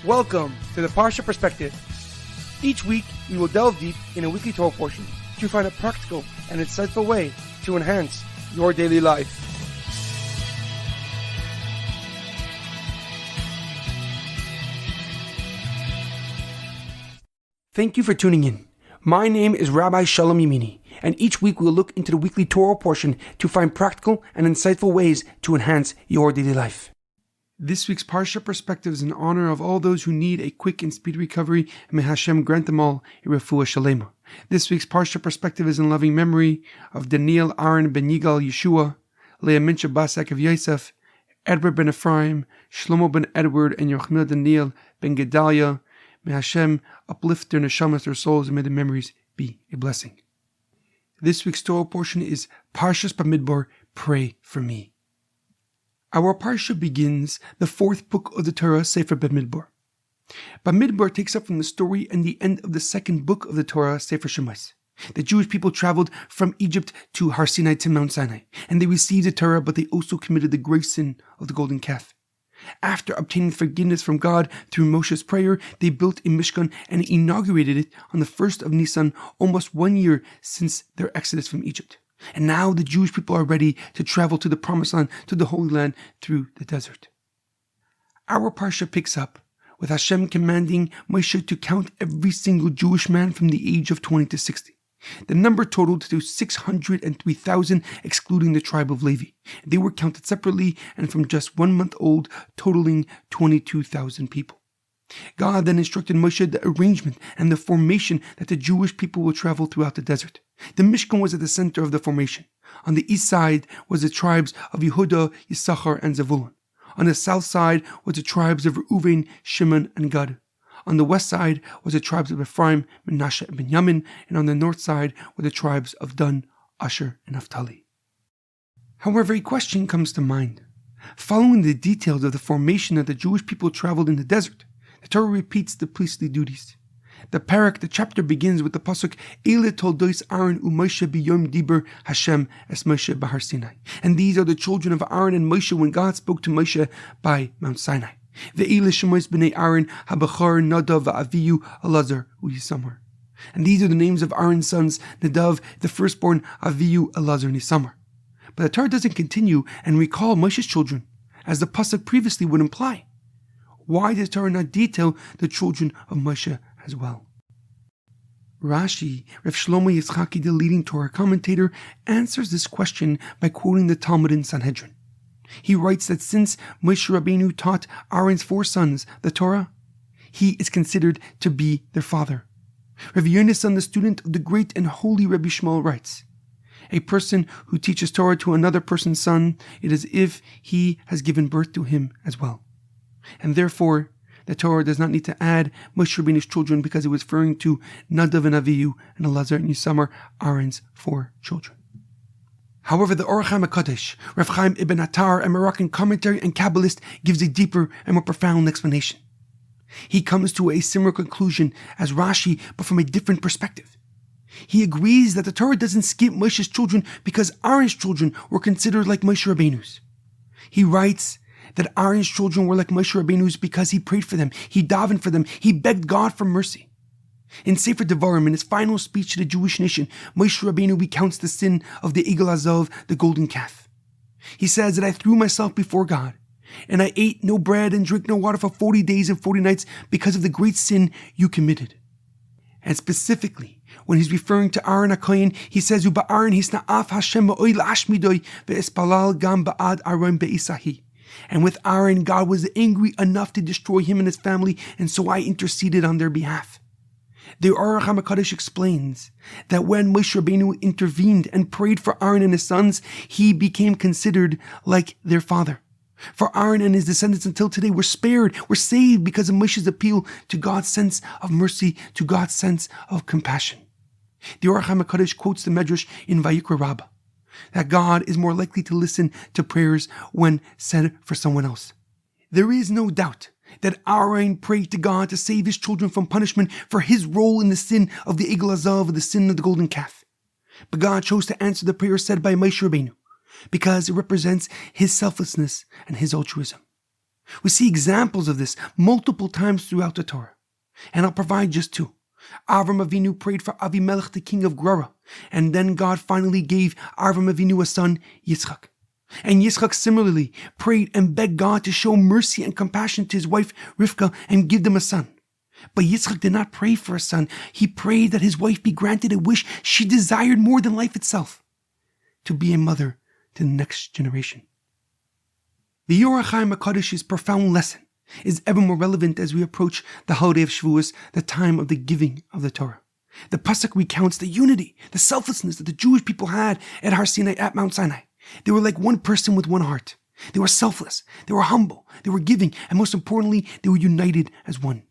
Welcome to the Parsha Perspective. Each week, we will delve deep in a weekly Torah portion to find a practical and insightful way to enhance your daily life. Thank you for tuning in. My name is Rabbi Shalom Yamini, and each week we will look into the weekly Torah portion to find practical and insightful ways to enhance your daily life. This week's Parsha Perspective is in honor of all those who need a quick and speedy recovery, and may Hashem grant them all a refuah shalema. This week's Parsha Perspective is in loving memory of Daniel Aaron Ben Yigal Yeshua, Leah Mintche of Yosef, Edward Ben Efraim, Shlomo Ben Edward, and Yirachmiel Daniel Ben Gedalia. May Hashem uplift their neshamas, their souls, and may the memories be a blessing. This week's Torah portion is Parshas Bamidbar, Pray for Me. Our Parsha begins the fourth book of the Torah, Sefer Bamidbar. Bamidbar takes up from the story and the end of the second book of the Torah, Sefer Shemais. The Jewish people traveled from Egypt to Har Sinai to Mount Sinai, and they received the Torah, but they also committed the grave sin of the golden calf. After obtaining forgiveness from God through Moshe's prayer, they built a Mishkan and inaugurated it on the 1st of Nisan, almost 1 year since their exodus from Egypt. And now the Jewish people are ready to travel to the Promised Land, to the Holy Land, through the desert. Our Parsha picks up with Hashem commanding Moshe to count every single Jewish man from the age of 20 to 60. The number totaled to 603,000, excluding the tribe of Levi. They were counted separately and from just 1 month old, totaling 22,000 people. God then instructed Moshe the arrangement and the formation that the Jewish people will travel throughout the desert. The Mishkan was at the center of the formation. On the east side was the tribes of Yehuda, Yisachar, and Zevulun. On the south side was the tribes of Reuven, Shimon, and Gad. On the west side was the tribes of Ephraim, Menashe, and Benjamin, and on the north side were the tribes of Dan, Asher, and Naphtali. However, a question comes to mind. Following the details of the formation that the Jewish people traveled in the desert, the Torah repeats the priestly duties. The chapter begins with the pasuk, Ele toldois Aaron u'Moshe b'yom diber Hashem es Moshe b'Har Sinai. And these are the children of Aaron and Moshe when God spoke to Moshe by Mount Sinai. Ve'ele shemois b'nei Aaron habachar Nadav va'aviyu Elazar u'Yisamar. And these are the names of Aaron's sons, Nadav, the firstborn, Aviyu, Elazar, and Yisamar. But the Torah doesn't continue and recall Moshe's children, as the pasuk previously would imply. Why does Torah not detail the children of Moshe as well? Rashi, Rav Shlomo Yitzchaki, the leading Torah commentator, answers this question by quoting the Talmud in Sanhedrin. He writes that since Moshe Rabbeinu taught Aaron's 4 sons the Torah, he is considered to be their father. Rav Yonasan, the student of the great and holy Rabbi Shmuel, writes, a person who teaches Torah to another person's son, it is as if he has given birth to him as well. And therefore, the Torah does not need to add Moshe Rabbeinu's children because it was referring to Nadav and Avihu and Elazar and Yisamar, Aaron's 4 children. However, the Orach HaMakadosh, Rav Chaim Ibn Attar, a Moroccan commentary and Kabbalist, gives a deeper and more profound explanation. He comes to a similar conclusion as Rashi, but from a different perspective. He agrees that the Torah doesn't skip Moshe's children because Aaron's children were considered like Moshe Rabbeinu's. He writes that Aaron's children were like Moshe Rabbeinu's because he prayed for them, he davened for them, he begged God for mercy. In Sefer Devarim, in his final speech to the Jewish nation, Moshe Rabbeinu recounts the sin of the Egel Azov, the golden calf. He says that I threw myself before God, and I ate no bread and drank no water for 40 days and 40 nights because of the great sin you committed. And specifically, when he's referring to Aaron HaKohen, he says, Uba Aaron hisna'af Hashem ba'oi la'ashmidoi ve'espalal gam ba'ad Aaron be'isahi. And with Aaron, God was angry enough to destroy him and his family, and so I interceded on their behalf. The Orach HaMakadosh explains that when Moshe Rabbeinu intervened and prayed for Aaron and his sons, he became considered like their father. For Aaron and his descendants until today were spared, were saved because of Moshe's appeal to God's sense of mercy, to God's sense of compassion. The Orach HaMakadosh quotes the Medrash in Vayikra Rabbah, that God is more likely to listen to prayers when said for someone else. There is no doubt that Aaron prayed to God to save his children from punishment for his role in the sin of the Egel Azav, the sin of the golden calf. But God chose to answer the prayer said by Moshe Rabbeinu because it represents his selflessness and his altruism. We see examples of this multiple times throughout the Torah. And I'll provide just two. Avram Avinu prayed for Avimelech, the king of Gerarah, and then God finally gave Avram Avinu a son, Yitzchak. And Yitzchak similarly prayed and begged God to show mercy and compassion to his wife Rivka and give them a son. But Yitzchak did not pray for a son. He prayed that his wife be granted a wish she desired more than life itself, to be a mother to the next generation. The Yirachmiel HaKodesh's profound lesson is ever more relevant as we approach the holiday of Shavuos, the time of the giving of the Torah. The Pasuk recounts the unity, the selflessness that the Jewish people had at Har Sinai, at Mount Sinai. They were like one person with one heart. They were selfless, they were humble, they were giving, and most importantly, they were united as one.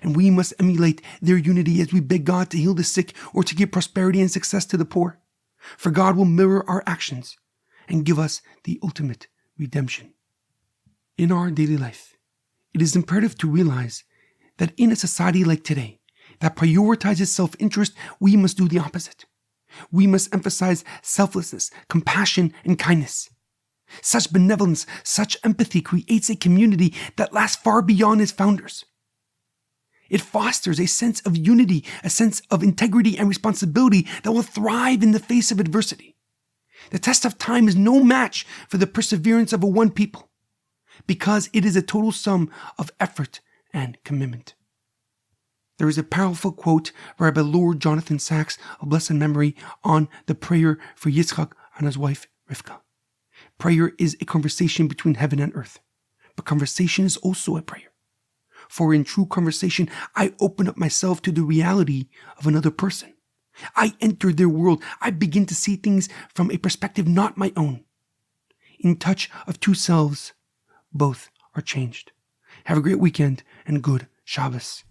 And we must emulate their unity as we beg God to heal the sick or to give prosperity and success to the poor. For God will mirror our actions and give us the ultimate redemption. In our daily life, it is imperative to realize that in a society like today, that prioritizes self-interest, we must do the opposite. We must emphasize selflessness, compassion, and kindness. Such benevolence, such empathy creates a community that lasts far beyond its founders. It fosters a sense of unity, a sense of integrity and responsibility that will thrive in the face of adversity. The test of time is no match for the perseverance of a one people, because it is a total sum of effort and commitment. There is a powerful quote by Rabbi Lord Jonathan Sachs of blessed memory on the prayer for Yitzchak and his wife Rivka. Prayer is a conversation between heaven and earth, but conversation is also a prayer. For in true conversation, I open up myself to the reality of another person. I enter their world. I begin to see things from a perspective not my own. In touch of two selves, both are changed. Have a great weekend and good Shabbos.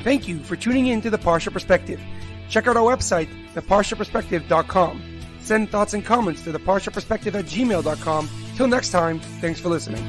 Thank you for tuning in to the Parsha Perspective. Check out our website, theparshaperspective.com. Send thoughts and comments to theparshaperspective@gmail.com. Till next time, thanks for listening.